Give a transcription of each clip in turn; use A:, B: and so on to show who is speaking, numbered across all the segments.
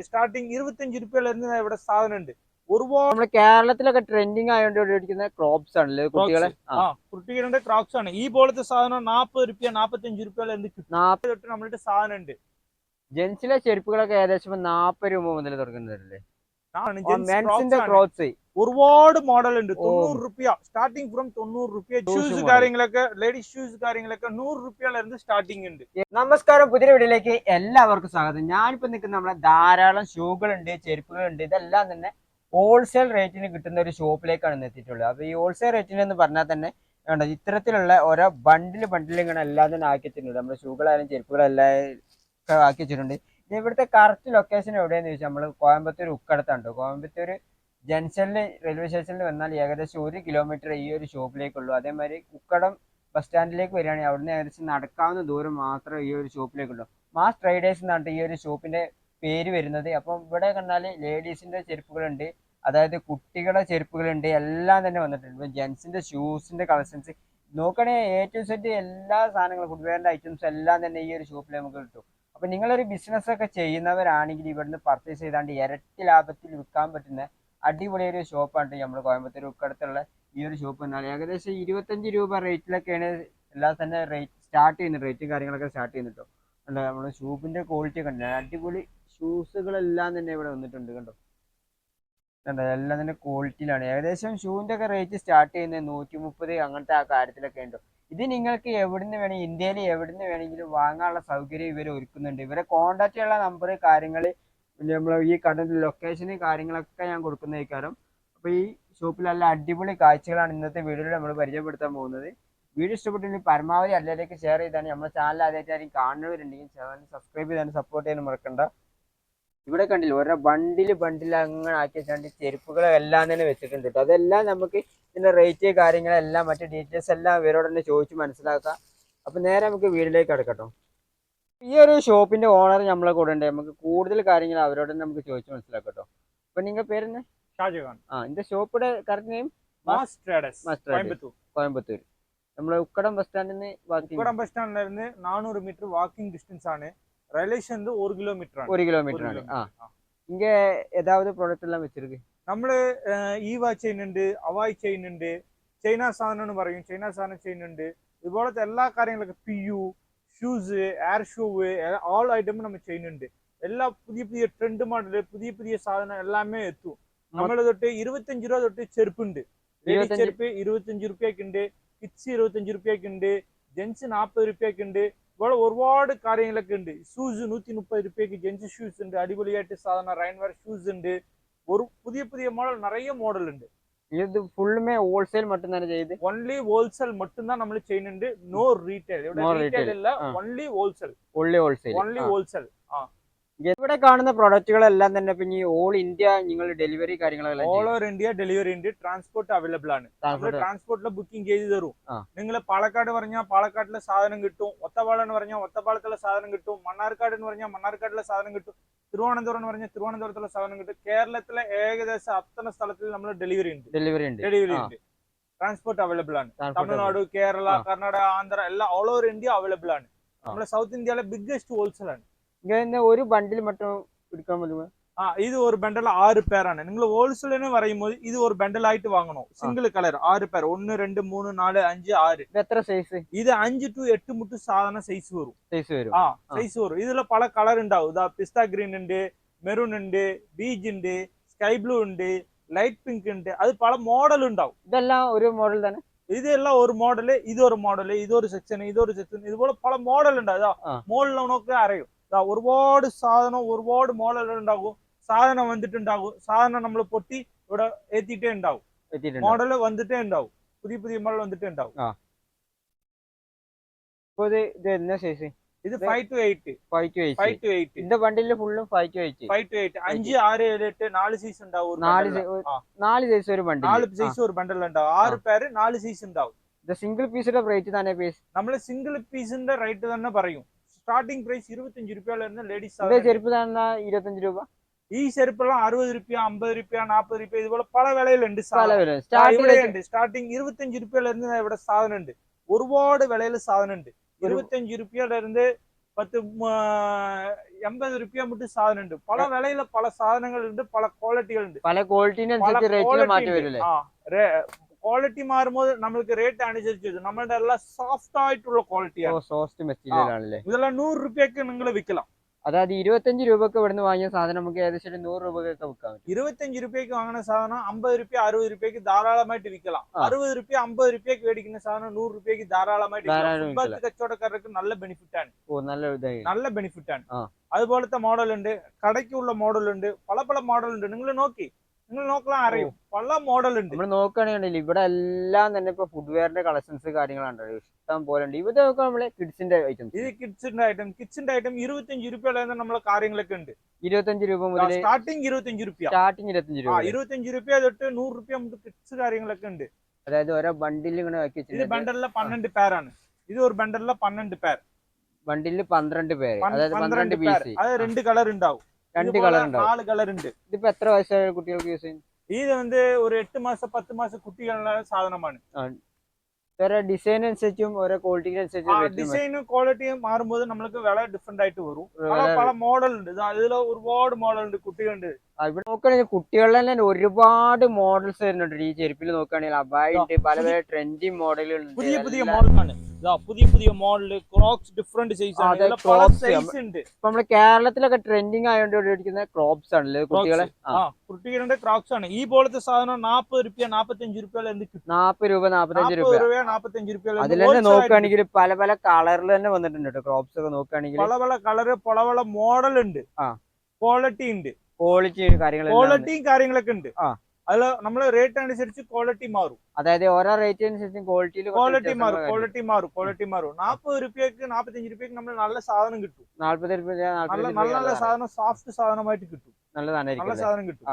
A: Starting 25 രൂപയിലിരുന്ന് ഇവിടെ സാധനം ഉണ്ട്. ഒരുപാട്
B: നമ്മുടെ കേരളത്തിലൊക്കെ ട്രെൻഡിങ് ആയതുകൊണ്ട് മേടിക്കുന്ന ക്രോപ്സ് ആണല്ലേ കുട്ടികളെ.
A: കുട്ടികളുടെ ക്രോപ്സ് ആണ്. ഈ പോലത്തെ സാധനം 40 രൂപ 45 രൂപയിലിருந்து തൊട്ട് നമ്മളുടെ സാധനം ഉണ്ട്.
B: ജെൻസിലെ ചെരുപ്പുകളൊക്കെ ഏകദേശം 40 രൂപ മുതൽ തുടങ്ങുന്നതല്ലേ?
A: ഒരുപാട് മോഡൽ ഉണ്ട്. 90 രൂപ സ്റ്റാർട്ടിംഗ് ഫ്രം 90 രൂപ. ഷൂസ് കാര്യങ്ങളൊക്കെ ലേഡീസ് ഷൂസ് കാര്യങ്ങളൊക്കെ 100 രൂപയിലിருந்து സ്റ്റാർട്ടിംഗ് ഉണ്ട്.
B: നമസ്കാരം, പുതിയ വീഡിയോയിലേക്ക് എല്ലാവർക്കും സ്വാഗതം. ഞാനിപ്പോ നിൽക്കുന്ന നമ്മളെ ധാരാളം ഷൂകളുണ്ട്, ചെരുപ്പുകളുണ്ട്. ഇതെല്ലാം തന്നെ ഹോൾസെയിൽ റേറ്റിന് കിട്ടുന്ന ഒരു ഷോപ്പിലേക്കാണ് എത്തിയിട്ടുള്ളത്. അപ്പൊ ഈ ഹോൾസെയിൽ റേറ്റിന് എന്ന് പറഞ്ഞാൽ തന്നെ ഇത്തരത്തിലുള്ള ഓരോ ബണ്ടിൽ ഇങ്ങനെ എല്ലാം തന്നെ ആക്കി വെച്ചിട്ടുണ്ട്. നമ്മുടെ ഷൂകളായാലും ചെരുപ്പുകളെല്ലാം ആക്കി വെച്ചിട്ടുണ്ട്. ഇവിടുത്തെ കറക്റ്റ് ലൊക്കേഷൻ എവിടെയാന്ന് ചോദിച്ചാൽ നമ്മൾ കോയമ്പത്തൂർ ഉക്കടത്താണ്. കോയമ്പത്തൂർ ജംഗ്ഷനിൽ റെയിൽവേ സ്റ്റേഷനിൽ വന്നാൽ ഏകദേശം 1 കിലോമീറ്റർ ഈ ഒരു ഷോപ്പിലേക്കുള്ളൂ. അതേമാതിരി ഉക്കടം ബസ് സ്റ്റാൻഡിലേക്ക് വരികയാണെങ്കിൽ അവിടുന്ന് ഏകദേശം നടക്കാവുന്ന ദൂരം മാത്രമേ ഈ ഒരു ഷോപ്പിലേക്കുള്ളൂ. മാസ് ട്രേഡേഴ്സ് എന്നാണ് ഈ ഒരു ഷോപ്പിന്റെ പേര് വരുന്നത്. അപ്പം ഇവിടെ കണ്ടാൽ ലേഡീസിന്റെ ചെരുപ്പുകളുണ്ട്, അതായത് കുട്ടികളുടെ ചെരുപ്പുകളുണ്ട്, എല്ലാം തന്നെ വന്നിട്ടുണ്ട്. ഇപ്പം ജെൻസിന്റെ ഷൂസിന്റെ കളക്ഷൻസ് നോക്കുകയാണെങ്കിൽ A to Z എല്ലാ സാധനങ്ങളും ഫുട്വെയറിന്റെ ഐറ്റംസ് എല്ലാം തന്നെ ഈ ഒരു ഷോപ്പിൽ നമുക്ക് കിട്ടും. അപ്പൊ നിങ്ങളൊരു ബിസിനസ് ഒക്കെ ചെയ്യുന്നവരാണെങ്കിൽ ഇവിടുന്ന് പർച്ചേസ് ചെയ്താണ്ട് ഇരട്ടി ലാഭത്തിൽ വിൽക്കാൻ പറ്റുന്ന അടിപൊളി ഒരു ഷോപ്പാണ് നമ്മൾ കോയമ്പത്തൂർ ഉക്കടത്തുള്ള ഈ ഒരു ഷോപ്പ്. എന്നാൽ ഏകദേശം 25 രൂപ റേറ്റിലൊക്കെയാണ് എല്ലാം തന്നെ റേറ്റ് സ്റ്റാർട്ട് ചെയ്യുന്നത്. റേറ്റും കാര്യങ്ങളൊക്കെ സ്റ്റാർട്ട് ചെയ്യുന്നുണ്ടോ. കണ്ടോ നമ്മുടെ ഷൂപ്പിന്റെ ക്വാളിറ്റി കണ്ടോ, അടിപൊളി ഷൂസുകളെല്ലാം തന്നെ ഇവിടെ വന്നിട്ടുണ്ട്. കണ്ടോ കണ്ടോ, എല്ലാം തന്നെ ക്വാളിറ്റിയിലാണ്. ഏകദേശം ഷൂവിന്റെ ഒക്കെ റേറ്റ് സ്റ്റാർട്ട് ചെയ്യുന്നത് 130 അങ്ങനത്തെ ആ കാര്യത്തിലൊക്കെ ഉണ്ടോ. ഇത് നിങ്ങൾക്ക് എവിടുന്ന് വേണമെങ്കിൽ ഇന്ത്യയിൽ എവിടുന്ന് വേണമെങ്കിലും വാങ്ങാനുള്ള സൗകര്യം ഇവർ ഒരുക്കുന്നുണ്ട്. ഇവരെ കോൺടാക്ട് ചെയ്യാനുള്ള നമ്പർ കാര്യങ്ങൾ നമ്മൾ ഈ കടന്റെ ലൊക്കേഷന് കാര്യങ്ങളൊക്കെ ഞാൻ കൊടുക്കുന്നതായിരിക്കും. അപ്പൊ ഈ ഷോപ്പിൽ നല്ല അടിപൊളി കാഴ്ചകളാണ് ഇന്നത്തെ വീഡിയോയിൽ നമ്മൾ പരിചയപ്പെടുത്താൻ പോകുന്നത്. വീഡിയോ ഇഷ്ടപ്പെട്ടിട്ടുണ്ടെങ്കിൽ പരമാവധി എല്ലാവരേക്ക് ഷെയർ ചെയ്താണ്. നമ്മുടെ ചാനൽ ആദ്യമായിട്ട് കാണുന്നവരുണ്ടെങ്കിൽ ചാനൽ സബ്സ്ക്രൈബ് ചെയ്യാനും സപ്പോർട്ട് ചെയ്യാനും മറക്കണ്ട. ഇവിടെ കണ്ടില്ല ഓരോ ബണ്ടിൽ അങ്ങനെ ആക്കി വെച്ചാണ്ട് ചെരുപ്പുകളെല്ലാം തന്നെ വെച്ചിട്ടുണ്ട് കേട്ടോ. അതെല്ലാം നമുക്ക് ഇതിന്റെ റേറ്റ് കാര്യങ്ങളെല്ലാം മറ്റു ഡീറ്റെയിൽസ് എല്ലാം ഇവരോട് തന്നെ ചോദിച്ച് മനസ്സിലാക്കാം. അപ്പൊ നേരെ നമുക്ക് വീട്ടിലേക്ക് കിടക്കട്ടോ. ഈ ഒരു ഷോപ്പിന്റെ ഓണർ നമ്മളെ കൂടെ ഉണ്ട്. നമുക്ക് കൂടുതൽ കാര്യങ്ങൾ അവരോട് തന്നെ നമുക്ക് ചോദിച്ച് മനസ്സിലാക്കട്ടോ. അപ്പൊ നിങ്ങളുടെ പേരെന്നെ?
A: ഷാജഹാൻ.
B: എന്റെ ഷോപ്പിന്റെ correct name
A: mass traders,
B: Coimbatore. നമ്മളെ ഉക്കടം ബസ് സ്റ്റാൻഡിൽ നിന്ന്
A: 400 മീറ്റർ വാക്കിംഗ് ഡിസ്റ്റൻസ് ആണ്. റെയിൽവേ സ്റ്റേഷൻ 1 കിലോമീറ്റർ ആണ്.
B: 1 കിലോമീറ്റർ ആണ്. ഇങ്ങ ഏതാവത് പ്രോഡക്റ്റ് എല്ലാം വെച്ചിருக்கு?
A: നമ്മള് ഈവ ചെയ്യുന്നുണ്ട്, അവായ് ചെയ്യുന്നുണ്ട്, ചൈന സാധനം എന്ന് പറയും, ചൈന സാധനം ചെയ്യുന്നുണ്ട്. ഇതുപോലത്തെ എല്ലാ കാര്യങ്ങളൊക്കെ PU shoes, air shoe, all ഐറ്റമും നമ്മൾ ചെയ്യുന്നുണ്ട്. എല്ലാ പുതിയ ട്രെൻഡ് മോഡല് പുതിയ സാധനം എല്ലാമേ എത്തും. നമ്മള് തൊട്ട് 25 രൂപ തൊട്ട് ചെരുപ്പുണ്ട്. ലേഡീസ് ചെരുപ്പ് 25 രൂപയ്ക്ക് ഉണ്ട്, കിഡ്സ് 25 രൂപയ്ക്ക് ഉണ്ട്, ജെൻസ് 40 രൂപയ്ക്ക് ഉണ്ട്. ഇവിടെ ഒരുപാട് കാര്യങ്ങളൊക്കെ ഉണ്ട്. ഷൂസ് 130 രൂപയ്ക്ക് ജെൻസ് ഷൂസ് ഉണ്ട്. അടിപൊളിയായിട്ട് സാധനം റൈൻവെയർ ഷൂസ് ഉണ്ട്. ഒരു പുതിയ മോഡൽ நிறைய മോഡൽ ഉണ്ട്.
B: ഇത് ഫുള്ളുമേ ഹോൾസെയിൽ மட்டும் തന്നെ ചെയ്ത്?
A: ഓൺലി ഹോൾസെയിൽ மட்டும் தான் നമ്മൾ ചെയ്യുന്നുണ്ട്. No retail. ഇവിടെ റീറ്റെയിൽ ഇല്ല, ഓൺലി ഹോൾസെയിൽ. Only wholesale.
B: ഇവിടെ കാണുന്ന പ്രൊഡക്റ്റുകളെല്ലാം തന്നെ പിന്നെ ഓൾ ഇന്ത്യ നിങ്ങൾ ഡെലിവറി കാര്യങ്ങളെല്ലാം
A: ഓൾ ഓവർ ഇന്ത്യ ഡെലിവറി ഉണ്ട്. ട്രാൻസ്പോർട്ട് അവൈലബിൾ ആണ്. ട്രാൻസ്പോർട്ടിലെ ബുക്കിംഗ് ചെയ്ത് തരും. നിങ്ങൾ പാലക്കാട് പറഞ്ഞാൽ പാലക്കാട്ടിലെ സാധനം കിട്ടും, ഒറ്റപ്പാലം എന്ന് പറഞ്ഞാൽ ഒറ്റപ്പാലത്തിലെ സാധനം കിട്ടും, മണ്ണാർക്കാട് എന്ന് പറഞ്ഞാൽ മണ്ണാർക്കാട്ടിലെ സാധനം കിട്ടും, തിരുവനന്തപുരം എന്ന് പറഞ്ഞാൽ തിരുവനന്തപുരത്തുള്ള സാധനം കിട്ടും. കേരളത്തിലെ ഏകദേശം അത്തരം സ്ഥലത്തിൽ നമ്മൾ ഡെലിവറി ഉണ്ട്. ട്രാൻസ്പോർട്ട് അവൈലബിൾ ആണ്. തമിഴ്നാട്, കേരള, കർണാടക, ആന്ധ്ര എല്ലാം ഓൾ ഓവർ ഇന്ത്യ അവൈലബിൾ ആണ്. നമ്മുടെ സൗത്ത് ഇന്ത്യയിലെ ബിഗ്ഗസ്റ്റ് ഹോൾസെയിൽ ആണ്.
B: ഒരു ബണ്ടിൽ മറ്റും എടുക്കാൻ പറ്റുമോ?
A: ഇത് ഒരു ബണ്ടൽ 6 പേരാണ്. നിങ്ങൾ ഹോൾസെയിൽ പറയുമ്പോൾ ഇത് ഒരു ബണ്ടൽ ആയിട്ട് വാങ്ങണോ. സിംഗിൾ കളർ 6 പേർ, 1 2 3 4 5 6.
B: എത്ര സൈസ്? ഇത്
A: 5 to 8 മുട്ട് സാധാരണ സൈസ് വരും. സൈസ് വരും. ഇതിൽ പല കളർ ഉണ്ടാവും. ഇതാ പിസ്ത ഗ്രീൻ ഉണ്ട്, മെറൂൺ ഉണ്ട്, ബീജ് ഉണ്ട്, സ്കൈ ബ്ലൂ ഉണ്ട്, ലൈറ്റ് പിങ്ക് ഉണ്ട്. അത് പല മോഡൽ ഉണ്ടാവും.
B: ഇതെല്ലാം ഒരു മോഡൽ തന്നെ?
A: ഇതെല്ലാം ഒരു മോഡല്, ഇതൊരു മോഡല്, ഇതൊരു സെക്ഷൻ, ഇതുപോലെ പല മോഡൽ ഉണ്ടാവും. മോഡൽ നോക്കി അറിയും. ഒരുപാട് സാധനം ഒരുപാട് മോഡലുകൾ ഉണ്ടാകും. സാധനം വന്നിട്ടുണ്ടാകും. സാധനം നമ്മൾ പൊട്ടി ഇവിടെ എത്തിയിട്ടേ ഉണ്ടാവും. മോഡൽ വന്നിട്ടേ ഉണ്ടാവും. പുതിയ മോഡൽ വന്നിട്ടേ ഉണ്ടാവും. ഇത് 5 to 8. 5 to 8.
B: ഇതിന്റെ ബണ്ടിൽ ഫുള്ളും 5 to 8.
A: 5 to 8. 5 6 7 8 4 സൈസ് ഉണ്ടാവും.
B: 4 സൈസ് ഒരു ബണ്ടിൽ.
A: 4 സൈസ് ഒരു ബണ്ടിൽ ഉണ്ടാവും. 6 പേര് 4 സൈസ് ഉണ്ടാവും.
B: സിംഗിൾ പീസിന്റെ റേറ്റ് തന്നെ പീസ്
A: നമ്മൾ സിംഗിൾ പീസിന്റെ റേറ്റ് തന്നെ പറയും. Starting price 25 രൂപയിലായിരുന്നു. ലേഡീസ്
B: ചെരുപ്പ് 25 രൂപ.
A: ഈ ചെരുപ്പെല്ലാം 60 രൂപ, 50 രൂപ, 40 രൂപ, ഇതുപോലെ പല വിലയിലുണ്ട്. സ്റ്റാർട്ടിംഗ് 25 രൂപയിലായിരുന്നു ഇവിടെ സാധനം ഉണ്ട്. ഒരുപാട് വിലയിൽ സാധനം ഉണ്ട്. 25 രൂപയിലിருந்து ₹80 മുട്ട് സാധനം ഉണ്ട്. പല വിലയിലെ പല സാധനങ്ങൾ ഉണ്ട്, പല ക്വാളിറ്റികൾ ഉണ്ട്.
B: പല ക്വാളിറ്റിനനുസരിച്ച് റേറ്റിൽ മാറ്റം വരില്ലേ?
A: ക്വാളിറ്റി മാറുമ്പോൾ നമ്മൾക്ക് റേറ്റ് അനുസരിച്ച് നമ്മളുടെ എല്ലാം സോഫ്റ്റ് ആയിട്ടുള്ള ക്വാളിറ്റിയാണ്.
B: സോഫ്റ്റ് മെറ്റീരിയൽ ആണല്ലേ?
A: ഇതെല്ലാം ₹100 നിങ്ങൾ വിൽക്കണം.
B: അതായത് 25 രൂപക്ക് ഇവിടുന്ന് വാങ്ങിയ സാധനം നമുക്ക് ഏകദേശം 100 രൂപക്കൊക്കെ വിൽക്കാൻ പറ്റും.
A: ₹25 വാങ്ങുന്ന സാധനം ₹50 ₹60 ധാരാളമായിട്ട് വിൽക്കണം. ₹60 ₹50 മേടിക്കുന്ന സാധനം ₹100 ധാരാളമായിട്ട് കച്ചവടക്കാർക്ക് നല്ല ബെനിഫിറ്റ് ആണ്. നല്ല ബെനിഫിറ്റ് ആണ്. അതുപോലത്തെ മോഡൽ ഉണ്ട്, കടയ്ക്കുള്ള മോഡൽ ഉണ്ട്, പല പല മോഡൽ ഉണ്ട്. നിങ്ങൾ നോക്കാൻ അറിയും, പല മോഡൽ ഉണ്ട്.
B: നമ്മൾ നോക്കുകയാണെങ്കിൽ ഇവിടെ എല്ലാം തന്നെ ഇപ്പൊ ഫുഡ്വെയറിന്റെ കളക്ഷൻസ് കാര്യങ്ങളാണ് ഇഷ്ടം പോലെ ഉണ്ട്. ഇവിടെ നോക്കാം നമ്മള് കിഡ്സിന്റെ ഐറ്റംസ്.
A: ഇത് കിഡ്സിന്റെ ഐറ്റം ₹25 നമ്മളെ കാര്യങ്ങളൊക്കെ ഉണ്ട്.
B: 25 രൂപ മുതൽ
A: സ്റ്റാർട്ടിങ് ₹25.
B: സ്റ്റാർട്ടിങ് 25 രൂപ.
A: ₹25 തൊട്ട് ₹100 കിഡ്സ് കാര്യങ്ങളൊക്കെ ഉണ്ട്.
B: അതായത് ഓരോ ബണ്ടിൽ ഇങ്ങനെ ആക്കി
A: ഇത് ബണ്ടലിലെ 12 പേരാണ്. ഇത് ഒരു ബണ്ടലിലെ 12 പേർ.
B: ബണ്ടില് 12 പേര്, അതായത് 12 പീസ്.
A: അത് 2 കളർ ഉണ്ടാവും.
B: 2 കളർ ഉണ്ടാവും.
A: 4 കളർ ഉണ്ട്.
B: ഇതിപ്പോ എത്ര വയസ്സായ കുട്ടികൾക്ക് യൂസ് ചെയ്യും?
A: ഇത് ഒരു 8 മാസം 10 മാസം കുട്ടികളുടെ സാധനമാണ്.
B: ഓരോ ഡിസൈൻ അനുസരിച്ചും ഓരോ ക്വാളിറ്റി അനുസരിച്ചും
A: ഡിസൈനും ക്വാളിറ്റിയും മാറുമ്പോൾ നമ്മൾക്ക് വില ഡിഫറെന്റ് ആയിട്ട് വരും. പല മോഡൽ ഉണ്ട്. ഇതിൽ ഒരുപാട് മോഡൽ ഉണ്ട് കുട്ടികളുണ്ട്.
B: ഇവിടെ നോക്കുകയാണെങ്കിൽ കുട്ടികളുടെ തന്നെ ഒരുപാട് മോഡൽസ് വരുന്നുണ്ട്. ഈ ചെരുപ്പിൽ നോക്കുകയാണെങ്കിൽ അബായിട്ട് പല പല ട്രെൻഡിങ് മോഡലുകൾ,
A: പുതിയ മോഡലാണ്. പുതിയ മോഡല്, ക്രോക്സ് ഡിഫറെന്റ് സൈസ് ഉണ്ട്.
B: ഇപ്പൊ നമ്മള് കേരളത്തിലൊക്കെ ട്രെൻഡിങ് ആയതുകൊണ്ട് മേടിക്കുന്ന ക്രോപ്സ് ആണല്ലേ കുട്ടികളെ?
A: കുട്ടികളുടെ ക്രോക്സ് ആണ്. ഈ പോലത്തെ സാധനം ₹40 ₹45
B: 40 രൂപ 45 രൂപ
A: ₹45.
B: അതിൽ തന്നെ നോക്കുകയാണെങ്കിൽ പല പല കളറിൽ തന്നെ വന്നിട്ടുണ്ട് കേട്ടോ. ക്രോപ്സ് ഒക്കെ നോക്കുകയാണെങ്കിൽ
A: പല പല കളറ്, പല പല മോഡൽ ഉണ്ട്, ക്വാളിറ്റിയും കാര്യങ്ങളൊക്കെ ഉണ്ട്. അതിൽ നമ്മള് റേറ്റ് അനുസരിച്ച് ക്വാളിറ്റി മാറും.
B: അതായത് ഓരോ റേറ്റ് അനുസരിച്ച്
A: ക്വാളിറ്റി മാറും. ₹40 ₹45 നമ്മൾ നല്ല സാധനം കിട്ടും. നല്ല സാധനം, സോഫ്റ്റ് സാധനമായിട്ട് കിട്ടും. നല്ല സാധനം കിട്ടും.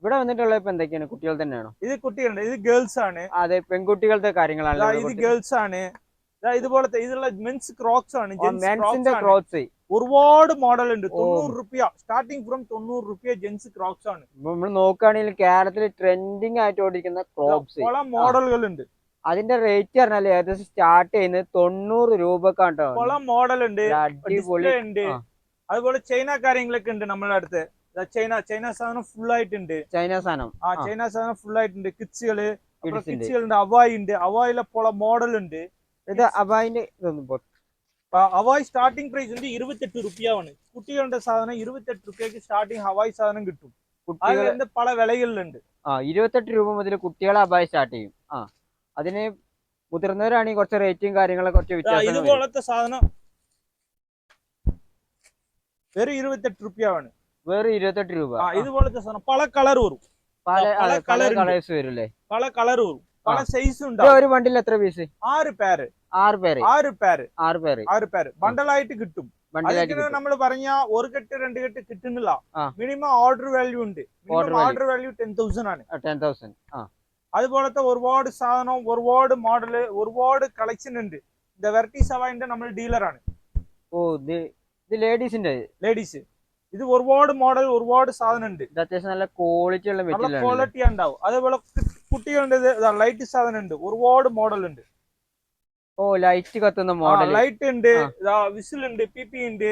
B: ഇവിടെ വന്നിട്ടുള്ള ഇപ്പൊ എന്തൊക്കെയാണ്? കുട്ടികൾ തന്നെയാണോ?
A: ഇത് കുട്ടികളുടെ, ഇത് ഗേൾസ് ആണ്.
B: അതെ, പെൺകുട്ടികളുടെ കാര്യങ്ങളാണ്.
A: ഇത് ഗേൾസ് ആണ്. ഇതുപോലത്തെ ഇതുള്ള മെൻസ് ക്രോക്സ് ആണ്.
B: മെൻസിന്റെ ക്രോക്സ്
A: ഒരുപാട് മോഡൽ ഉണ്ട്. ₹90 സ്റ്റാർട്ടിംഗ് ഫ്രം ₹90 ജെൻസ് ക്രോക്സ് ആണ്.
B: നമ്മൾ നോക്കുകയാണെങ്കിൽ കേരളത്തിൽ ട്രെൻഡിങ് ആയിട്ട് ഓടിക്കുന്ന ക്രോപ്സ്
A: പല മോഡലുകൾ ഉണ്ട്.
B: അതിന്റെ റേറ്റ് പറഞ്ഞാൽ ഏകദേശം സ്റ്റാർട്ട് ചെയ്യുന്നത് ₹90 രൂപക്കാണ്.
A: പല മോഡൽ ഉണ്ട്, ഡിസ്പ്ലേ ഉണ്ട്. അതുപോലെ ചൈന കാര്യങ്ങളൊക്കെ ഉണ്ട് നമ്മളെ അടുത്ത്. ചൈന സാധനം ഫുൾ ആയിട്ടുണ്ട്. ചൈന സാധനം ഫുൾ ആയിട്ടുണ്ട്. കിഡ്സുകളുണ്ട്, അവായി ഉണ്ട്. അവായിലെ പല മോഡൽ ഉണ്ട്.
B: ഇത് അവായിന്റെ
A: ഹവായ് സ്റ്റാർട്ടിംഗ് പ്രൈസ് ഉണ്ട് ₹28 ആണ്. കുട്ടികളുടെ സാധനം ₹28 സ്റ്റാർട്ടിംഗ് ഹവായ് സാധനം കിട്ടും. അതിന്റെ പല വിലകളിലുണ്ട്.
B: 28 രൂപ മുതൽ കുട്ടികളെ അബായ സ്റ്റാർട്ട് ചെയ്യും. അതിന് മുതിർന്നവരാണെങ്കിൽ കുറച്ച് റേറ്റും കാര്യങ്ങളൊക്കെ കുറച്ച് വ്യത്യാസം.
A: ഇതുപോലത്തെ സാധനം വെറും ₹28 ആണ്.
B: വേറെ 28 രൂപ.
A: ഇതുപോലത്തെ സാധനം പല കളർ വരും.
B: പല കളേഴ്സ് വരും അല്ലേ?
A: പല കളർ വരും, പല സൈസ് ഉണ്ട്.
B: ഒരു ബണ്ടിൽ എത്ര പീസ്?
A: 6 പേര്.
B: 6 പേര്
A: ബണ്ടലായിട്ട് കിട്ടും. നമ്മൾ പറഞ്ഞ ഒരു കെട്ട് 2 കെട്ട് കിട്ടുന്നില്ല. മിനിമം ഓർഡർ വാല്യൂ ഉണ്ട്. ഓർഡർ വാല്യൂ 10,000 ആണ്.
B: 10,000.
A: അതുപോലത്തെ ഒരുപാട് സാധനം, ഒരുപാട് മോഡല്, ഒരുപാട് കളക്ഷൻ ഉണ്ട്. വെറൈറ്റി സവായിന്റെ നമ്മൾ ഡീലറാണ്.
B: ഇത് ലേഡീസ്.
A: ഇത് ഒരുപാട് മോഡൽ, ഒരുപാട് സാധനം ഉണ്ട്.
B: അത്യാവശ്യം നല്ല ക്വാളിറ്റി ഉള്ള മെറ്റീരിയൽ,
A: ക്വാളിറ്റി ഉണ്ടാവും. അതേപോലെ കുട്ടികളുടെ ലൈറ്റ് സാധനം ഉണ്ട്, ഒരുപാട് മോഡൽ ഉണ്ട്.
B: ലൈറ്റ് കത്തുന്ന മോഡൽ,
A: ലൈറ്റ് ഉണ്ട്, വിസിൽ ഉണ്ട്, പിപി ഉണ്ട്.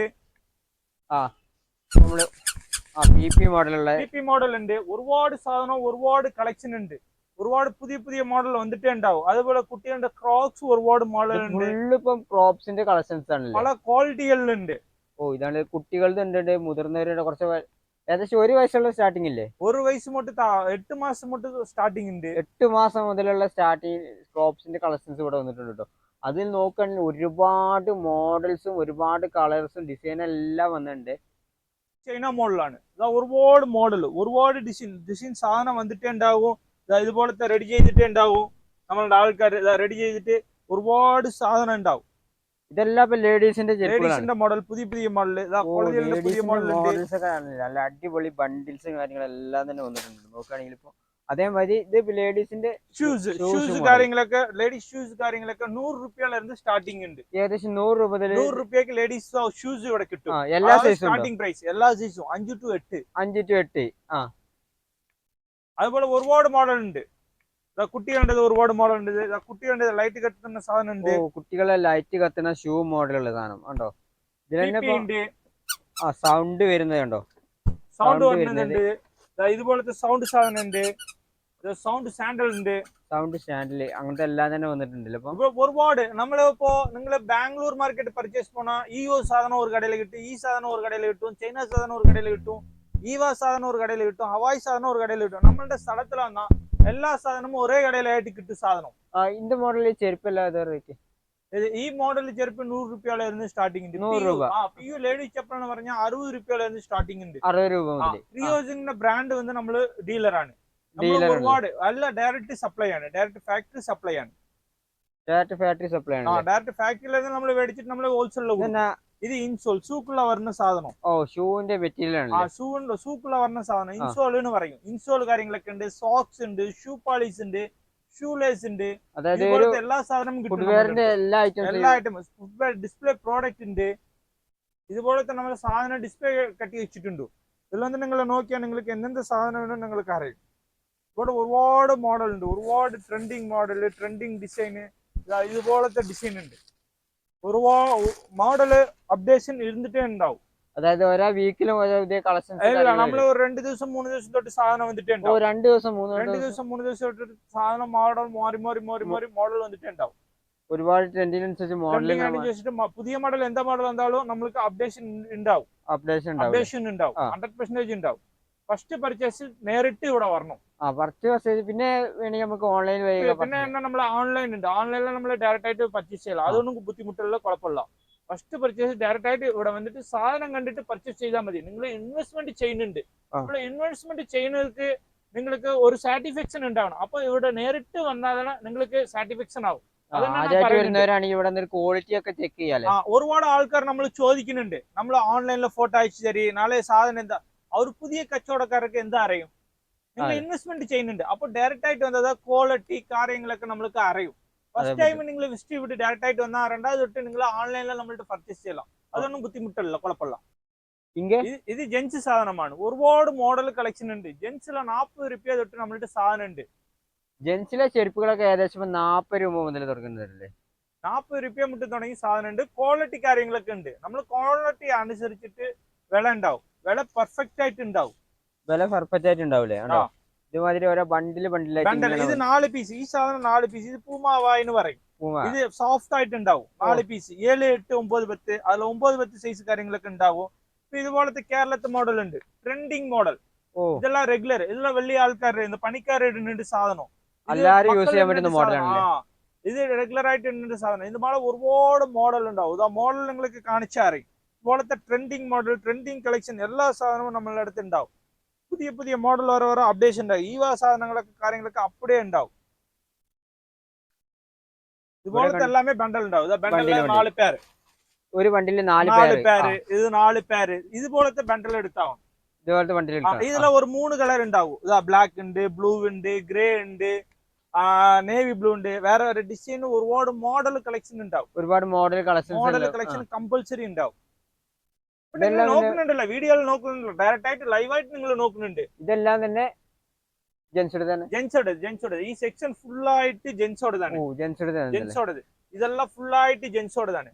A: പിപി മോഡൽ ഉണ്ട്. ഒരുപാട് സാധനം, ഒരുപാട് കളക്ഷൻ ഉണ്ട്. ഒരുപാട് പുതിയ മോഡൽ വന്നിട്ടേ ഉണ്ടാവും. അതുപോലെ കുട്ടികളുടെ ക്രോക്സ് ഒരുപാട് മോഡൽ ഉണ്ട്.
B: ക്രോപ്സിന്റെ കളക്ഷൻസ് ആണ്,
A: പല ക്വാളിറ്റികളിലുണ്ട്.
B: ഇതാണ് കുട്ടികളുടെ ഉണ്ട്, മുതിർന്നവരുടെ കുറച്ച്. ഏകദേശം 1 വയസ്സുള്ള സ്റ്റാർട്ടിംഗ് ഇല്ലേ?
A: 1 വയസ്സ് മുതൽ 8 മാസം മുതൽ സ്റ്റാർട്ടിംഗ് ഉണ്ട്.
B: 8 മാസം മുതലുള്ള സ്റ്റാർട്ടിംഗ് ക്രോപ്സിന്റെ കളക്ഷൻസ് ഇവിടെ വന്നിട്ടുണ്ട് കേട്ടോ. അതിൽ നോക്കുകയാണെങ്കിൽ ഒരുപാട് മോഡൽസും ഒരുപാട് കളേഴ്സും ഡിസൈനും എല്ലാം വന്നിട്ടുണ്ട്.
A: ചൈന മോഡലാണ്. ഒരുപാട് മോഡൽ, ഒരുപാട് ഡിസൈൻ സാധനം വന്നിട്ടേ ഉണ്ടാവും. ഇതുപോലത്തെ റെഡി ചെയ്തിട്ടേ ഉണ്ടാവും. നമ്മളുടെ ആൾക്കാർ റെഡി ചെയ്തിട്ട് ഒരുപാട് സാധനം ഉണ്ടാവും.
B: ഇതെല്ലാം ഇപ്പൊ ലേഡീസിന്റെ
A: മോഡൽ, പുതിയ മോഡൽ,
B: നല്ല അടിപൊളി ബണ്ടിൽസും കാര്യങ്ങളെല്ലാം തന്നെ വന്നിട്ടുണ്ട്. നോക്കുകയാണെങ്കിൽ ഇപ്പൊ അതേമാതിരി ഇത് ലേഡീസിന്റെ
A: ഷൂസ് കാര്യങ്ങളൊക്കെ, ലേഡീസ് ഷൂസ് കാര്യങ്ങളൊക്കെ ₹100 സ്റ്റാർട്ടിംഗ് ഉണ്ട്.
B: ഏകദേശം ₹100
A: ലേഡീസ് ഷൂസ് ഇവിടെ കിട്ടും.
B: എല്ലാ സൈസും
A: സ്റ്റാർട്ടിംഗ് പ്രൈസ്, എല്ലാ സൈസും 5 to 8.
B: അതുപോലെ
A: ഒരുപാട് മോഡൽ ഉണ്ട്. കുട്ടികളുടെ ഒരുപാട് മോഡൽ ഉണ്ട്. കുട്ടികളുടെ ലൈറ്റ് കത്തുന്ന സാധനം ഉണ്ട്.
B: കുട്ടികളെ ലൈറ്റ് കത്തുന്ന ഷൂ മോഡലുള്ള സാധനം ഉണ്ടോ? ഇതിൽ സൗണ്ട് വരുന്നത് കണ്ടോ?
A: സൗണ്ട് വരുന്നുണ്ട്. ഇതുപോലത്തെ സൗണ്ട് സാധനം ഉണ്ട്. സൗണ്ട് സാൻഡൽ ഉണ്ട്.
B: സൗണ്ട് സ്റ്റാൻഡില് അങ്ങനത്തെ എല്ലാം തന്നെ വന്നിട്ടുണ്ടല്ലോ.
A: ഇപ്പൊ ഒരുപാട് നമ്മളിപ്പോ നിങ്ങള് ബാംഗ്ലൂർ മാർക്കറ്റ് പർച്ചേസ് പോണ ഈ സാധനം ഒരു കടയിൽ കിട്ടും, ഈ സാധനം ഒരു കടയിൽ കിട്ടും, ചൈന സാധനം ഒരു കടയിൽ കിട്ടും, ഈവ സാധനം ഒരു കടയിൽ കിട്ടും, ഹവായ് സാധനം ഒരു കടയിൽ കിട്ടും. നമ്മളുടെ സ്ഥലത്തിൽ വന്നാ എല്ലാ സാധനവും ഒരേ കടയിലായിട്ട് കിട്ടും സാധനം.
B: இந்த மாடல் செருப்பு இல்லாத റേറ്റ്
A: ഈ മോഡൽ ചെരുപ്പ് 100 രൂപയോളായിരുന്നു സ്റ്റാർട്ടിംഗ് ഉണ്ട്.
B: 100 രൂപ.
A: പിയു ലേഡീസ് ചെപ്പൽ എന്ന് പറഞ്ഞാൽ 60 രൂപയോളായിരുന്നു സ്റ്റാർട്ടിംഗ് ഉണ്ട്.
B: 60 രൂപ മുതൽ.
A: പ്രിയോസിന്റെ ബ്രാൻഡ് വന്ന് നമ്മള് ഡീലറാണ്. ഒരുപാട് അല്ല, ഡയറക്റ്റ് സപ്ലൈ ആണ്, ഡയറക്റ്റ് ഫാക്ടറി സപ്ലൈ ആണ്.
B: ഫാക്ടറി സപ്ലൈ ആണ്.
A: ഡയറക്റ്റ് ഫാക്ടറിയിൽ നമ്മൾ മേടിച്ചിട്ട് നമ്മള് ഹോൾസെയിൽ. ഇത് ഇൻസോൾ സൂക്കുള്ള വരുന്ന സാധനം.
B: ഷൂവിന്റെ മെറ്റീരിയൽ ആണ്.
A: സൂക്കുള്ള വരുന്ന സാധനം ഇൻസോൾ എന്ന് പറയും. ഇൻസോൾ കാര്യങ്ങളൊക്കെ ഉണ്ട്, സോക്സ് ഉണ്ട്, ഷൂ പാളിസ് ഉണ്ട്, ഷൂ ലേസ് ഉണ്ട്.
B: അതായത്
A: എല്ലാ സാധനവും കിട്ടും.
B: എല്ലാ
A: ഐറ്റംസ് ഡിസ്പ്ലേ പ്രോഡക്റ്റ് ഉണ്ട്. ഇതുപോലത്തെ നമ്മൾ സാധനം ഡിസ്പ്ലേ കട്ടി വെച്ചിട്ടുണ്ട്. ഇതെല്ലാം നിങ്ങൾ നോക്കിയാൽ നിങ്ങൾക്ക് എന്തെന്ത് സാധനം വേണം നിങ്ങൾക്ക് അറിയും. ഇവിടെ ഒരുപാട് മോഡൽ ഉണ്ട്, ഒരുപാട് ട്രെൻഡിങ് മോഡൽ, ട്രെൻഡിങ് ഡിസൈന്, ഇതുപോലത്തെ ഡിസൈൻ ഉണ്ട്. ഒരുപാട് മോഡല് അപ്ഡേഷൻ ഇരുന്നിട്ടേ ഉണ്ടാവും.
B: അതായത് ഓരോ വീക്കിലും ഓരോ ഇതേ കളക്ഷൻസ്.
A: നമ്മള് ഒരു 2 ദിവസം 3 ദിവസം തൊട്ട് സാധനം വന്നിട്ടേ ഉണ്ടാവും.
B: 2 ദിവസം
A: 3 ദിവസം തൊട്ട് സാധനം മോഡൽ മാറി മോഡൽ വന്നിട്ടേ ഉണ്ടാവും.
B: ഒരുപാട് ട്രെൻഡിനനുസരിച്ച് മോഡൽ
A: പുതിയ മോഡൽ എന്താ മോഡൽ എന്താണോ നമ്മൾക്ക് അപ്ഡേഷൻ ഉണ്ടാവും. 100% ഉണ്ടാവും. ഫസ്റ്റ് പർച്ചേസ് നേരിട്ട് ഇവിടെ വരണം.
B: പിന്നെ വേണമെങ്കിൽ നമുക്ക് ഓൺലൈൻ
A: പിന്നെ നമ്മൾ ഓൺലൈൻ ഉണ്ട്. ഓൺലൈനിൽ നമ്മൾ ഡയറക്റ്റ് ആയിട്ട് പർച്ചേസ് ചെയ്യலாம். അതൊന്നും ബുദ്ധിമുട്ടുള്ള കുഴപ്പമില്ല. ഫസ്റ്റ് പർച്ചേസ് ഡയറക്റ്റ് ആയിട്ട് ഇവിടെ വന്നിട്ട് സാധനം കണ്ടിട്ട് പർച്ചേസ് ചെയ്താൽ മതി. നിങ്ങൾ ഇൻവെസ്റ്റ്മെന്റ് ചെയ്യുന്നുണ്ട്. അപ്പോൾ ഇൻവെസ്റ്റ്മെന്റ് ചെയ്യുന്നവർക്ക് നിങ്ങൾക്ക് ഒരു സാറ്റിസ്ഫാക്ഷൻ ഉണ്ടാവണം. അപ്പൊ ഇവിടെ നേരിട്ട് വന്നാലാണ് നിങ്ങൾക്ക് സാറ്റിസ്ഫാക്ഷൻ ആവും.
B: ക്വാളിറ്റി ഒക്കെ ചെക്ക് ചെയ്യാം.
A: ഒരുപാട് ആൾക്കാർ നമ്മൾ ചോദിക്കുന്നുണ്ട്, നമ്മൾ ഓൺലൈനിൽ ഫോട്ടോ അയച്ചു തരും, നാളെ സാധനം എന്താ. അവർ പുതിയ കച്ചവടക്കാർക്ക് എന്താ അറിയും? നിങ്ങൾ ഇൻവെസ്റ്റ്മെന്റ് ചെയ്യുന്നുണ്ട്. അപ്പൊ ഡയറക്റ്റ് ആയിട്ട് വന്നത് ക്വാളിറ്റി കാര്യങ്ങളൊക്കെ നമ്മൾക്ക് അറിയും. ഫസ്റ്റ് ടൈം നിങ്ങൾ വിസിറ്റ് ചെയ്തിട്ട് ഡയറക്റ്റ് ആയിട്ട് വന്നാൽ 2ാമത് തൊട്ട് നിങ്ങൾ ഓൺലൈനിൽ നമ്മൾക്ക് പർച്ചേസ് ചെയ്യலாம். അതൊന്നും ബുദ്ധിമുട്ടല്ല, കുഴപ്പമില്ല. ഇത് ജെൻസ് സാധനമാണ്. ഒരുപാട് മോഡൽ കളക്ഷൻ ഉണ്ട്. ജെൻസിലെ 40 രൂപ തൊട്ട് നമ്മളുടെ സാധനം ഉണ്ട്.
B: ജെൻസിലെ ചെരുപ്പുകളൊക്കെ ഏകദേശം 40 രൂപ മുതൽ തുടങ്ങുന്നതല്ലേ?
A: 40 രൂപ മുതൽ തുടങ്ങി സാധനം ഉണ്ട്. ക്വാളിറ്റി കാര്യങ്ങളൊക്കെ ഉണ്ട്. നമ്മൾ ക്വാളിറ്റി അനുസരിച്ചിട്ട് വില ഉണ്ടാവും. വില പെർഫെക്റ്റ് ആയിട്ട് ഉണ്ടാവും.
B: ഇതുമാതിരി ഓരോ ബണ്ടില്
A: ഇത് 4 പീസ്. ഈ സാധനം 4 പീസ്. ഇത് പൂമാവായ എന്ന് പറയും. ഇത് സോഫ്റ്റ് ആയിട്ട് ഉണ്ടാവും. 4 പീസ് 7, 8, 9, 10. അതിൽ 9, 10 സൈസ് കാര്യങ്ങളൊക്കെ ഉണ്ടാവും. ഇതുപോലത്തെ കേരളത്തെ മോഡൽ ഉണ്ട്, ട്രെൻഡിങ് മോഡൽ. ഇതെല്ലാം റെഗുലർ, ഇതെല്ലാം വലിയ ആൾക്കാരുടെ പണിക്കാരുടെ സാധനം. ഇത് റെഗുലർ ആയിട്ട് ഉണ്ട് സാധനം. ഇത് ഒരുപാട് മോഡൽ ഉണ്ടാവും. ആ മോഡൽ നിങ്ങൾക്ക് കാണിച്ചറിയും. ഇതുപോലത്തെ ട്രെൻഡിങ് മോഡൽ, ട്രെൻഡിങ് കളക്ഷൻ എല്ലാ സാധനവും നമ്മളുടെ അടുത്ത് ഉണ്ടാവും. പുതിയ മോഡൽ ഓരോ അപ്ഡേഷൻ ഉണ്ടാവും. ഈ സാധനങ്ങളൊക്കെ കാര്യങ്ങളൊക്കെ അപ്പടിയേ ഉണ്ടാവും. ഇതുപോലത്തെ എല്ലാമേ ബണ്ടൽ ഉണ്ടാവും. 4 പേര്,
B: ഒരു ബണ്ടില് 4
A: പേര്. ഇത് 4 പേര്. ഇതുപോലത്തെ ബണ്ടൽ എടുത്താവും. ഇതിലെ ഒരു 3 കളർ ഉണ്ടാവും. ബ്ലാക്ക് ഉണ്ട്, ബ്ലൂ ഉണ്ട്, ഗ്രേ ഉണ്ട്, നേവി ബ്ലൂ ഉണ്ട്. വേറെ ഒരു ഡിസൈൻ ഒരുപാട് മോഡൽ കളക്ഷൻ ഉണ്ടാവും. മോഡൽ കളക്ഷൻ കമ്പൽസറി ഉണ്ടാവും. നോക്കുന്നുണ്ടല്ലോ, വീഡിയോയിൽ നോക്കുന്നുണ്ടല്ലോ, ഡയറക്റ്റ് ആയിട്ട് ലൈവായിട്ട് നിങ്ങൾ നോക്കുന്നുണ്ട്.
B: ഇതെല്ലാം തന്നെ
A: ജെൻസോടെ. ഈ സെക്ഷൻ ഫുള്ളായിട്ട് ജെൻസോടേതാണ്. ഇതെല്ലാം ഫുള്ളായിട്ട് ജെൻസോടേതാണ്.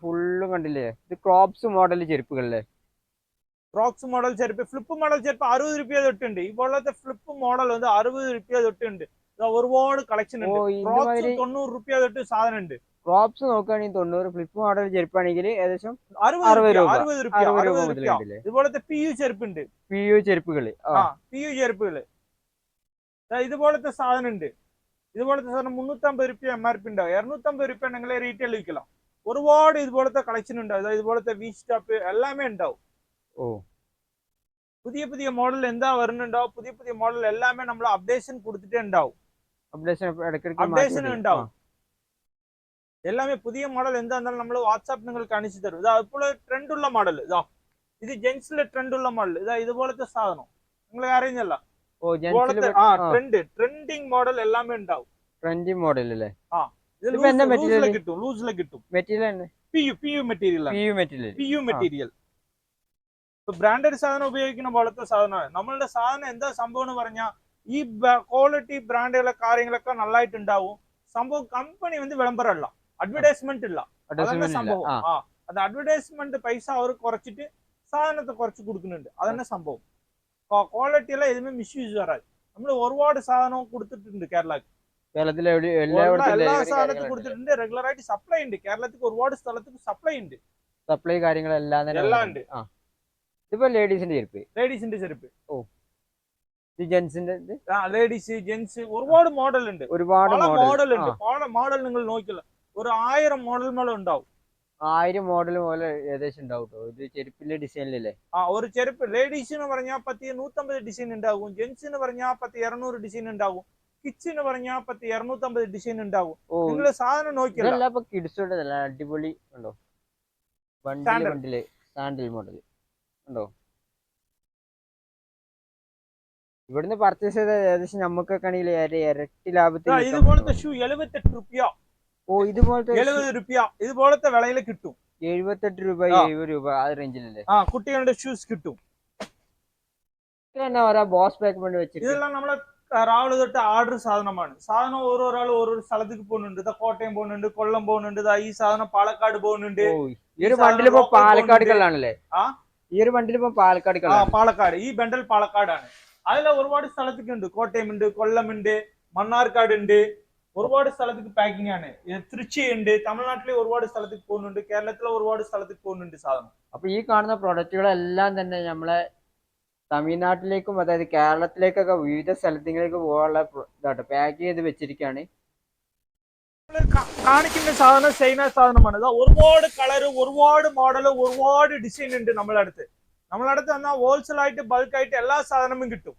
B: ഫുള്ളും കണ്ടില്ലേ? ഇത് ക്രോപ്സ് മോഡൽ ചെരുപ്പുകളല്ലേ?
A: ക്രോക്സ് മോഡൽ ചെരുപ്പ്, ഫ്ലിപ്പ് മോഡൽ ചെരുപ്പ് 60 രൂപ തൊട്ടുണ്ട്. ഇപ്പോഴത്തെ ഫ്ലിപ്പ് മോഡൽ 60 രൂപ തൊട്ടുണ്ട്. ഒരുപാട് കളക്ഷൻ ഉണ്ട്. 90 രൂപ തൊട്ട് സാധനം ഉണ്ട്.
B: ക്രോപ്സ് നോക്കുകയാണെങ്കിൽ 90, ഫ്ലിപ്പ് മോഡൽ ചെരുപ്പാണെങ്കിൽ ഏകദേശം
A: 60 രൂപ. ഇതുപോലത്തെ PU ചെരുപ്പുണ്ട്.
B: PU ചെരുപ്പുകള്.
A: ഇതുപോലത്തെ സാധനം ഉണ്ട്. ഇതുപോലത്തെ സാധനം 350 രൂപ MRP ഉണ്ടാവും. 250 രൂപ നിങ്ങളെ റീറ്റെയിൽ വിൽക്കണം. ഒരുപാട് ഇതുപോലത്തെ കളക്ഷൻ ഉണ്ട്. അതായത് ഇതുപോലത്തെ വി സ്റ്റോപ്പ് എല്ലാമേ ഉണ്ടാവും. പുതിയ മോഡൽ എന്താ വരുന്നുണ്ടോ, പുതിയ മോഡൽ എല്ലാമേ നമ്മൾ അപ്ഡേഷൻ കൊടുത്തിട്ടേ ഉണ്ടാവും. അപ്ഡേഷൻ ഉണ്ടാവും. എല്ലാമേ പുതിയ മോഡൽ എന്താണെന്നാലും നമ്മൾ വാട്സാപ്പ് നിങ്ങൾ കാണിച്ചു തരും. ഇപ്പോൾ ട്രെൻഡുള്ള മോഡൽ ഇത് ജെൻസിലെ ട്രെൻഡുള്ള മോഡൽ. ഇതുപോലത്തെ സാധനം നിങ്ങൾ അറിയുന്നല്ല. ട്രെൻഡിങ് മോഡൽ എല്ലാമേ ഉണ്ടാവും.
B: ട്രെൻഡിങ് മോഡൽ അല്ലേ?
A: ലൂസിലെ കിട്ടും. PU material. ബ്രാൻഡഡ് സാധനം ഉപയോഗിക്കുന്ന പോലത്തെ സാധനമാണ്. നമ്മളുടെ സാധനം എന്താ സംഭവം എന്ന് പറഞ്ഞാൽ ഈ ക്വാളിറ്റി ബ്രാൻഡുകളെ കാര്യങ്ങളൊക്കെ നന്നായിട്ടുണ്ടാവും. സംഭവം കമ്പനി വിളംബരമല്ല, അഡ്വർടൈസ്മെന്റ് ഇല്ല, അതന്നെ സംഭവം. അത് അഡ്വർടൈസ്മെന്റ് പൈസ അവർ കുറച്ചിട്ട് സാധനത്തെ കുറച്ച് കൊടുക്കുന്നുണ്ട്, അതന്നെ സംഭവം. ക്വാളിറ്റി എല്ലാം എതുമേ മിസ്യൂസ് വരാது. നമ്മൾ ഒരുപാട് സാധനം കൊടുത്തിട്ടുണ്ട്
B: കേരളത്തിലെ
A: എല്ലാ സാധനത്തും കൊടുത്തിട്ടുണ്ട്. റെഗുലർ ആയിട്ട് സപ്ലൈ ഉണ്ട്, കേരളത്തിൽ ഒരുപാട് സ്ഥലത്ത് സപ്ലൈ ഉണ്ട്,
B: സപ്ലൈ കാര്യങ്ങളെല്ലാം
A: എല്ലാം ഉണ്ട്.
B: ഇതിപ്പോ ലേഡീസിന്റെ
A: ചെരുപ്പ്,
B: ജെന്റ്സിന്റെ
A: ലേഡീസ് ജെന്റ്സ് ഒരുപാട് മോഡൽ ഉണ്ട്,
B: ഒരുപാട്
A: മോഡൽ ഉണ്ട്. മോഡൽ നിങ്ങൾ നോക്കില്ല, ഒരു 1000 മോഡൽ മേളം ഉണ്ടാവും.
B: 1000 മോഡൽ പോലെ ഏകദേശം ഉണ്ടാവും ഒരു ചെരുപ്പിന്റെ ഡിസൈനിലല്ലേ.
A: ഒരു ചെരുപ്പ് ലേഡീസിന് പറഞ്ഞാൽ 150 ഡിസൈൻ ഉണ്ടാകും, ജെന്റ്സിന് പറഞ്ഞാൽ 200 ഡിസൈൻ ഉണ്ടാകും, കിഡ്സിന് പറഞ്ഞാൽ 250 ഡിസൈൻ ഉണ്ടാകും. നിങ്ങൾ സാധനം നോക്കിയല്ല,
B: കിഡ്സിന്റെ അടിപൊളി ഉണ്ടോ, സാൻഡിൽ മോഡൽ ഉണ്ടോ. ഇവിടുന്ന് പർച്ചേസ് ചെയ്ത ഏകദേശം നമുക്കൊക്കെ ആണെങ്കിൽ ഇരട്ടി ലാഭത്തിൽ.
A: ഇതുപോലത്തെ ഷൂ 78 രൂപ.
B: ഇതുപോലത്തെ
A: 70 രൂപ ഇതുപോലത്തെ വിലയിൽ കിട്ടും.
B: 78 രൂപ 70 രൂപ ആ റേഞ്ചിലല്ലേ.
A: കുട്ടികളുടെ ഷൂസ് കിട്ടും.
B: ബോസ് പാക്ക് വേണ്ടി വെച്ചിട്ട്
A: ഇതെല്ലാം നമ്മളെ രാവിലെ തൊട്ട് ഓർഡർ സാധനമാണ്. സാധനം ഓരോരാൾ ഓരോ സ്ഥലത്തേക്ക് പോകുന്നുണ്ട്. കോട്ടയം പോകുന്നുണ്ട്, കൊല്ലം പോകുന്നുണ്ട്, ഈ സാധനം പാലക്കാട് പോകുന്നുണ്ട്.
B: ഈ ഒരു വണ്ടിയിൽ ഇപ്പൊ പാലക്കാടുകളാണല്ലേ. ഈ ഒരു വണ്ടിയിൽ ഇപ്പൊ
A: പാലക്കാട് ഈ ബണ്ടൽ പാലക്കാടാണ്. അതിൽ ഒരുപാട് സ്ഥലത്തേക്ക് ഉണ്ട്. കോട്ടയം ഉണ്ട്, കൊല്ലം ഉണ്ട്, മണ്ണാർക്കാട് ഉണ്ട്, ഒരുപാട് സ്ഥലത്തേക്ക് പാക്കിംഗ് ആണ്. തൃച്ചി ഉണ്ട്, തമിഴ്നാട്ടിലെ ഒരുപാട് സ്ഥലത്തേക്ക് പോകുന്നുണ്ട്, കേരളത്തിലെ ഒരുപാട് സ്ഥലത്തേക്ക് പോകുന്നുണ്ട് സാധനം.
B: അപ്പൊ ഈ കാണുന്ന പ്രൊഡക്റ്റുകളെല്ലാം തന്നെ നമ്മളെ തമിഴ്നാട്ടിലേക്കും അതായത് കേരളത്തിലേക്കൊക്കെ വിവിധ സ്ഥലത്തേക്ക് പോകാനുള്ള ഇതായിട്ട് പാക്ക് ചെയ്ത് വെച്ചിരിക്കുകയാണ്.
A: കാണിക്കുന്ന സാധനം ചൈന സാധനമാണ്. ഒരുപാട് കളറ്, ഒരുപാട് മോഡല്, ഒരുപാട് ഡിസൈൻ ഉണ്ട് നമ്മളടുത്ത്. എന്നാൽ ഹോൾസെയിൽ ആയിട്ട് ബൾക്കായിട്ട് എല്ലാ സാധനവും കിട്ടും.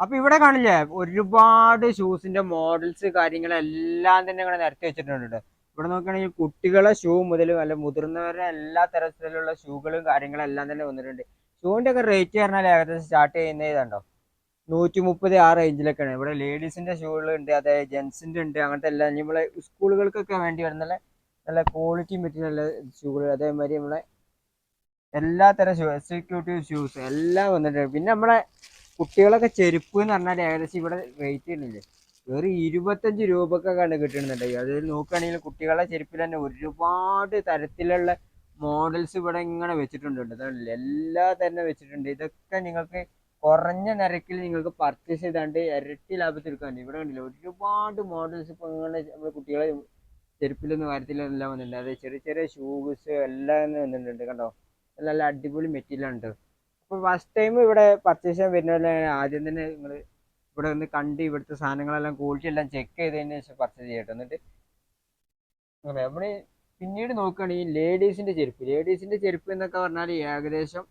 B: അപ്പൊ ഇവിടെ കാണില്ലേ ഒരുപാട് ഷൂസിന്റെ മോഡൽസ് കാര്യങ്ങളെല്ലാം തന്നെ ഇവിടെ നിരത്തി വെച്ചിട്ടുണ്ട്. ഇവിടെ നോക്കുകയാണെങ്കിൽ കുട്ടികളെ ഷൂ മുതൽ അല്ല മുതിർന്നവരുടെ എല്ലാ തരത്തിലുള്ള ഷൂകളും കാര്യങ്ങളെല്ലാം തന്നെ വന്നിട്ടുണ്ട്. ഷൂവിന്റെ ഒക്കെ റേറ്റ് പറഞ്ഞാൽ ഏകദേശം സ്റ്റാർട്ട് ചെയ്യുന്നത് ഇതുണ്ടോ 130 ആ റേഞ്ചിലൊക്കെയാണ്. ഇവിടെ ലേഡീസിന്റെ ഷൂകളുണ്ട്, അതായത് ജെന്റ്സിന്റെ ഉണ്ട്, അങ്ങനത്തെ എല്ലാം നമ്മളെ സ്കൂളുകൾക്കൊക്കെ വേണ്ടി വരുന്ന നല്ല ക്വാളിറ്റി മെറ്റീരിയൽ ഷൂകൾ, അതേമാതിരി നമ്മളെ എല്ലാ തരം ഷൂ, എക്സിക്യൂട്ടീവ് ഷൂസ് എല്ലാം വന്നിട്ടുണ്ട്. പിന്നെ നമ്മളെ കുട്ടികളൊക്കെ ചെരുപ്പ് എന്ന് പറഞ്ഞാൽ ഏകദേശം ഇവിടെ റേറ്റ് ഇല്ലേ വെറും 25 രൂപക്കൊക്കെയാണ് കിട്ടുന്നുണ്ട്. അതിൽ നോക്കുകയാണെങ്കിൽ കുട്ടികളുടെ ചെരുപ്പിൽ തന്നെ ഒരുപാട് തരത്തിലുള്ള മോഡൽസ് ഇവിടെ ഇങ്ങനെ വെച്ചിട്ടുണ്ട്. അതല്ലേ എല്ലാ തന്നെ വെച്ചിട്ടുണ്ട്. ഇതൊക്കെ നിങ്ങൾക്ക് കുറഞ്ഞ നിരക്കിൽ നിങ്ങൾക്ക് പർച്ചേസ് ചെയ്താണ്ട് ഇരട്ടി ലാഭത്തിൽ എടുക്കാൻ. ഇവിടെ കണ്ടില്ല ഒരുപാട് മോഡൽസ് ഇപ്പൊ ഇങ്ങനെ നമ്മുടെ കുട്ടികളെ ചെരുപ്പിലൊന്നും കാര്യത്തിലെല്ലാം വന്നിട്ടുണ്ട്. അത് ചെറിയ ചെറിയ ഷൂസ് എല്ലാം വന്നിട്ടുണ്ട്. കണ്ടോ നല്ല അടിപൊളി മെറ്റീരിയൽ ഉണ്ട്. അപ്പോൾ ഫസ്റ്റ് ടൈം ഇവിടെ പർച്ചേസ് ചെയ്യാൻ വരുന്നവരെ ആദ്യം തന്നെ നിങ്ങൾ ഇവിടെ ഒന്ന് കണ്ട് ഇവിടുത്തെ സാധനങ്ങളെല്ലാം ക്വാളിറ്റി എല്ലാം ചെക്ക് ചെയ്തതിന് ശേഷം പർച്ചേസ് ചെയ്യട്ടെ. എന്നിട്ട് നമ്മൾ പിന്നീട് നോക്കുകയാണെങ്കിൽ ലേഡീസിന്റെ ചെരുപ്പ് എന്നൊക്കെ പറഞ്ഞാൽ ഏകദേശം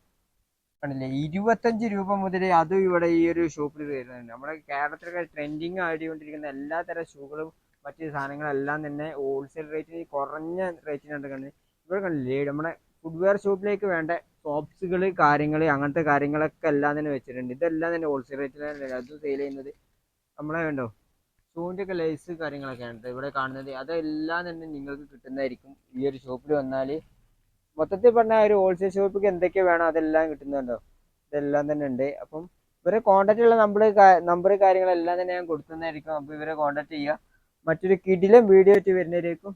B: കണ്ടില്ലേ 25 രൂപ മുതൽ അതും ഇവിടെ ഈ ഒരു ഷോപ്പിൽ വരുന്നുണ്ട്. നമ്മുടെ കേരളത്തിലൊക്കെ ട്രെൻഡിങ് ആയിക്കൊണ്ടിരിക്കുന്ന എല്ലാ തരം ഷൂകളും മറ്റു സാധനങ്ങളെല്ലാം തന്നെ ഹോൾസെയിൽ റേറ്റിന് കുറഞ്ഞ റേറ്റിനാണ് കണ്ടത്. ഇവിടെ കണ്ടില്ലേ നമ്മുടെ ഫുഡ്വെയർ ഷോപ്പിലേക്ക് വേണ്ട സോപ്സുകൾ കാര്യങ്ങൾ അങ്ങനത്തെ കാര്യങ്ങളൊക്കെ എല്ലാം തന്നെ വെച്ചിട്ടുണ്ട്. ഇതെല്ലാം തന്നെ ഹോൾസെയിൽ റേറ്റിലാണ് അത് സെയിൽ ചെയ്യുന്നത്. നമ്മളെ വേണ്ടോ ഷൂവിൻ്റെ ഒക്കെ ലേസ് കാര്യങ്ങളൊക്കെയാണ് ഇവിടെ കാണുന്നത്. അതെല്ലാം തന്നെ നിങ്ങൾക്ക് കിട്ടുന്നതായിരിക്കും ഈ ഒരു ഷോപ്പിൽ വന്നാൽ. മൊത്തത്തിൽ പറഞ്ഞാൽ ഒരു ഹോൾസെയിൽ ഷോപ്പിക്ക് എന്തൊക്കെ വേണം അതെല്ലാം കിട്ടുന്നുണ്ടോ, ഇതെല്ലാം തന്നെ ഉണ്ട്. അപ്പം ഇവരെ കോൺടാക്ട് ഉള്ള നമ്പർ കാര്യങ്ങളെല്ലാം തന്നെ ഞാൻ കൊടുക്കുന്നതായിരിക്കും. അപ്പോൾ ഇവരെ കോൺടാക്ട് ചെയ്യുക. മറ്റൊരു കിടിലം വീഡിയോ ആയിട്ട് വരുന്നതായിരിക്കും.